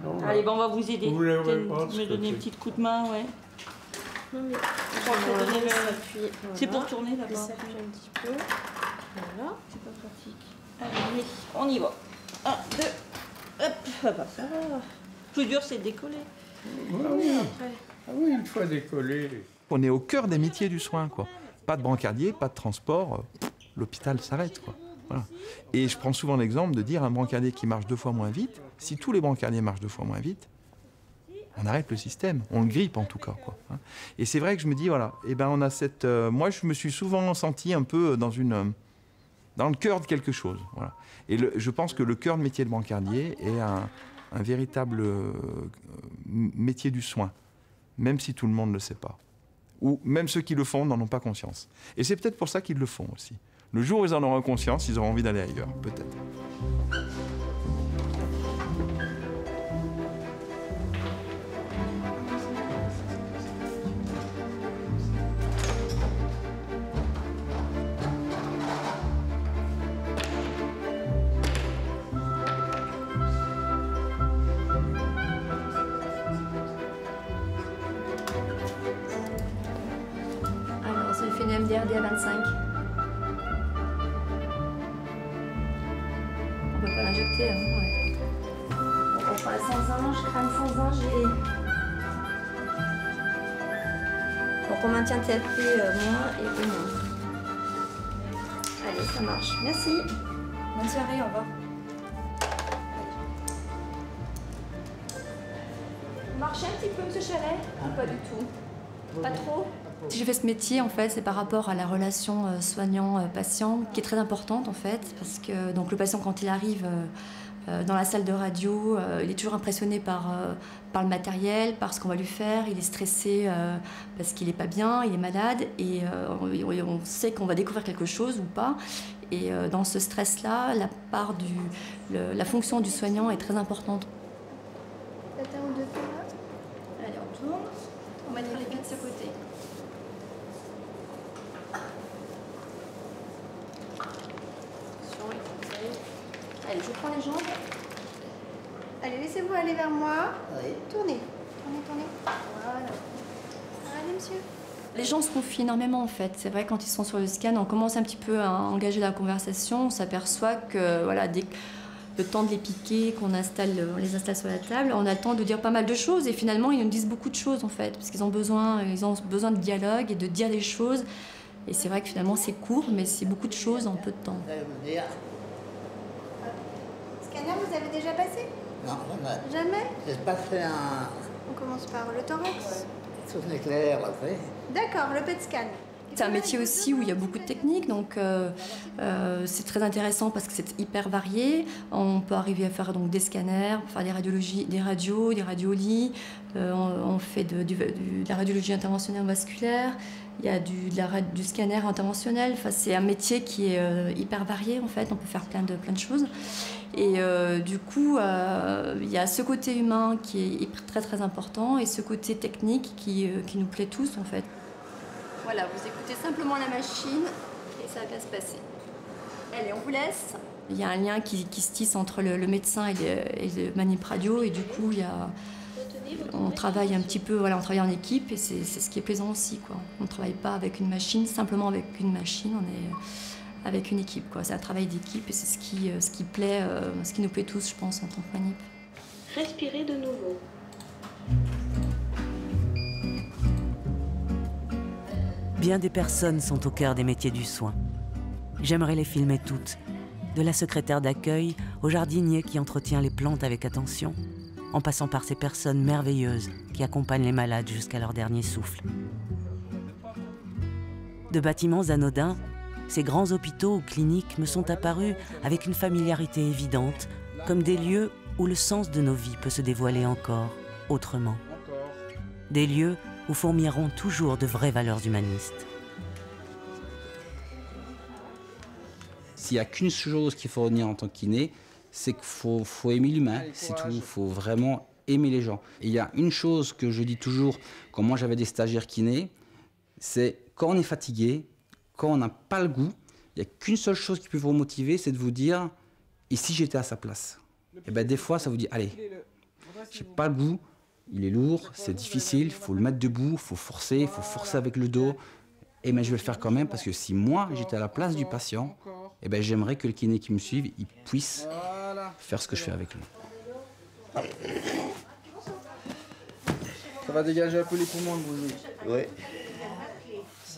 Non, allez, on va vous aider. Vous me donner un petit coup de main, ouais. Non, mais c'est pour tourner là-bas. Ça appuie un petit peu. Voilà, c'est pas pratique. Allez, on y va. 1, 2, hop, ça va. Le plus dur, c'est de décoller. Oui, une fois décollé. On est au cœur des métiers du soin, quoi. Pas de brancardier, pas de transport, l'hôpital s'arrête, quoi. Voilà. Et je prends souvent l'exemple de dire un brancardier qui marche 2 fois moins vite, si tous les brancardiers marchent 2 fois moins vite, on arrête le système, on le grippe en tout cas, quoi. Et c'est vrai que je me dis, voilà, on a cette... moi, je me suis souvent senti un peu dans le cœur de quelque chose. Voilà. Et je pense que le cœur de métier de brancardier est un véritable métier du soin, même si tout le monde ne le sait pas. Ou même ceux qui le font n'en ont pas conscience. Et c'est peut-être pour ça qu'ils le font aussi. Le jour où ils en auront conscience, ils auront envie d'aller ailleurs, peut-être. Alors, ça lui fait une MDRD à 25. On peut pas l'injecter, hein, ouais. On prend la sans ange, crâne sans ange et... Donc on maintient TFP moins et E moins. Allez, ça marche. Merci. Bonne soirée, au revoir. Vous marchez un petit peu, monsieur Chalet? Ou pas du tout? Pas trop? Si j'ai fait ce métier, en fait, c'est par rapport à la relation soignant-patient qui est très importante, en fait, parce que donc, le patient, quand il arrive dans la salle de radio, il est toujours impressionné par le matériel, par ce qu'on va lui faire, il est stressé parce qu'il n'est pas bien, il est malade, et on sait qu'on va découvrir quelque chose ou pas. Et dans ce stress-là, la fonction du soignant est très importante. Peut-être un ou deux peu là. Allez, on tourne. On va mettre les pieds de ce côté. Allez, je prends les jambes. Allez, laissez-vous aller vers moi. Oui. Tournez. Tournez. Voilà. Allez, monsieur. Les gens se confient énormément en fait. C'est vrai, quand ils sont sur le scan, on commence un petit peu à engager la conversation. On s'aperçoit que voilà, le temps de les piquer, on les installe sur la table, on a le temps de dire pas mal de choses. Et finalement, ils nous disent beaucoup de choses en fait, parce qu'ils ont besoin de dialogue et de dire des choses. Et c'est vrai que finalement, c'est court, mais c'est beaucoup de choses en peu de temps. Scanner, vous avez déjà passé? Non, jamais. Jamais? J'ai passé On commence par le thorax. sous un éclair après. D'accord, le PET scan. C'est un métier aussi où il y a beaucoup de techniques, donc c'est très intéressant parce que c'est hyper varié. On peut arriver à faire donc des scanners, faire des radiologies, des radiolits. On fait de la radiologie interventionnelle vasculaire. Il y a du scanner interventionnel. Enfin, c'est un métier qui est hyper varié en fait. On peut faire plein de choses. Et du coup, il y a ce côté humain qui est très très important et ce côté technique qui nous plaît tous en fait. Voilà, vous écoutez simplement la machine et ça va bien se passer. Allez, on vous laisse. Il y a un lien qui se tisse entre le médecin et le manip radio et du coup, on travaille un petit peu, voilà, on travaille en équipe et c'est ce qui est plaisant aussi, quoi. On ne travaille pas avec une machine, simplement avec une machine, on est avec une équipe, quoi. C'est un travail d'équipe et c'est ce qui plaît, ce qui nous plaît tous, je pense, en tant que manip. Respirez de nouveau. Bien des personnes sont au cœur des métiers du soin. J'aimerais les filmer toutes, de la secrétaire d'accueil au jardinier qui entretient les plantes avec attention, en passant par ces personnes merveilleuses qui accompagnent les malades jusqu'à leur dernier souffle. De bâtiments anodins, ces grands hôpitaux ou cliniques me sont apparus avec une familiarité évidente, comme des lieux où le sens de nos vies peut se dévoiler encore, autrement. Des lieux où fourmilleront toujours de vraies valeurs humanistes. S'il n'y a qu'une chose qu'il faut retenir en tant que kiné, c'est qu'il faut aimer l'humain, c'est tout. Il faut vraiment aimer les gens. Et il y a une chose que je dis toujours, quand moi j'avais des stagiaires kinés, c'est quand on est fatigué, quand on n'a pas le goût, il n'y a qu'une seule chose qui peut vous motiver, c'est de vous dire « et si j'étais à sa place ?» Et bien des fois, ça vous dit « allez, j'ai pas le goût, il est lourd, c'est difficile, il faut le mettre debout, il faut forcer avec le dos. Et ben je vais le faire quand même parce que si moi j'étais à la place du patient, et ben j'aimerais que le kiné qui me suive, il puisse faire ce que je fais avec lui. Ça va dégager un peu les poumons, le bouger. Oui.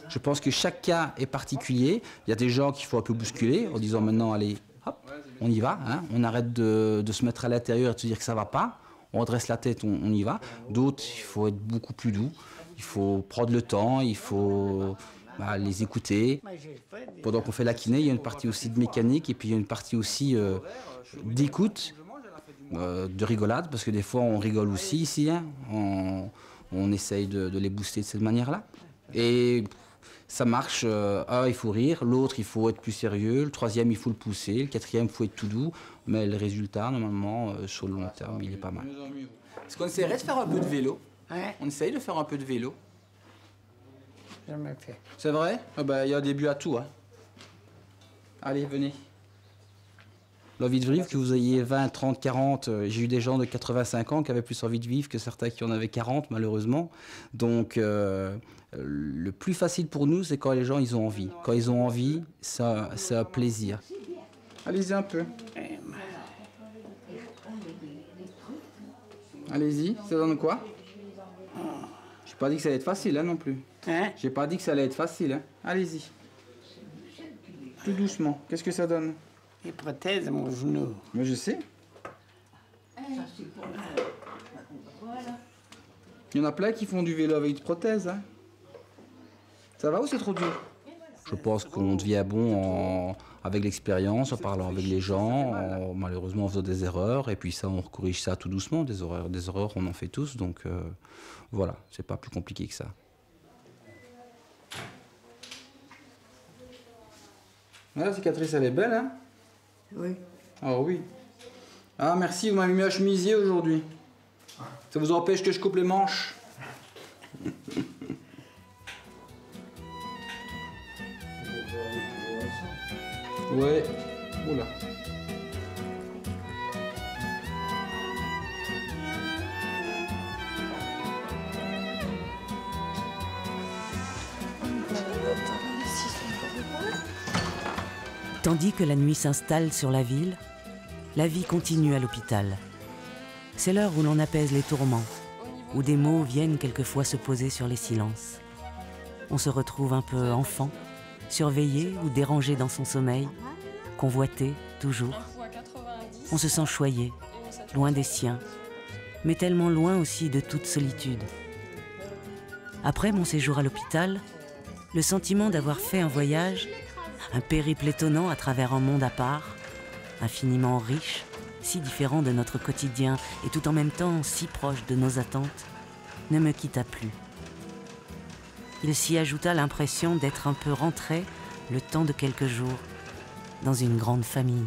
Je pense que chaque cas est particulier. Il y a des gens qu'il faut un peu bousculer en disant maintenant allez, hop, on y va, hein. On arrête de se mettre à l'intérieur et de se dire que ça va pas. On redresse la tête, on y va. D'autres, il faut être beaucoup plus doux. Il faut prendre le temps, il faut les écouter. Pendant qu'on fait la kiné, il y a une partie aussi de mécanique et puis il y a une partie aussi d'écoute, de rigolade, parce que des fois on rigole aussi ici. Hein. On essaye de les booster de cette manière-là. Et ça marche. Un, il faut rire. L'autre, il faut être plus sérieux. Le troisième, il faut le pousser. Le quatrième, il faut être tout doux. Mais le résultat, normalement, sur le long terme, il est pas mal. Est-ce qu'on essaierait de faire un peu de vélo? Ouais. On essaye de faire un peu de vélo. Jamais fait. C'est vrai? Il y a un début à tout. Hein. Allez, venez. L'envie de vivre, que vous ayez 20, 30, 40, j'ai eu des gens de 85 ans qui avaient plus envie de vivre que certains qui en avaient 40, malheureusement. Donc, le plus facile pour nous, c'est quand les gens ils ont envie. Quand ils ont envie, c'est un plaisir. Allez-y un peu. Allez-y, ça donne quoi? J'ai pas dit que ça allait être facile, hein, non plus. Hein? J'ai pas dit que ça allait être facile, hein. Allez-y. Plus doucement. Qu'est-ce que ça donne? Les prothèses à mon genou. Mais je sais. Il y en a plein qui font du vélo avec des prothèses, hein. Ça va ou c'est trop dur? Je pense qu'on devient bon avec l'expérience, en parlant avec les gens, malheureusement en faisant des erreurs, et puis ça, on corrige ça tout doucement. Des erreurs, on en fait tous, donc voilà, c'est pas plus compliqué que ça. La cicatrice, elle est belle, hein? Oui. Ah oui. Ah merci, vous m'avez mis un chemisier aujourd'hui. Ça vous empêche que je coupe les manches? Ouais. Oula. Tandis que la nuit s'installe sur la ville, la vie continue à l'hôpital. C'est l'heure où l'on apaise les tourments, où des mots viennent quelquefois se poser sur les silences. On se retrouve un peu enfant, surveillé ou dérangé dans son sommeil, convoité toujours. On se sent choyé, loin des siens, mais tellement loin aussi de toute solitude. Après mon séjour à l'hôpital, Le sentiment d'avoir fait un voyage, un périple étonnant à travers un monde à part, infiniment riche, si différent de notre quotidien et tout en même temps si proche de nos attentes, ne me quitta plus. Il s'y ajouta l'impression d'être un peu rentré, le temps de quelques jours, dans une grande famille.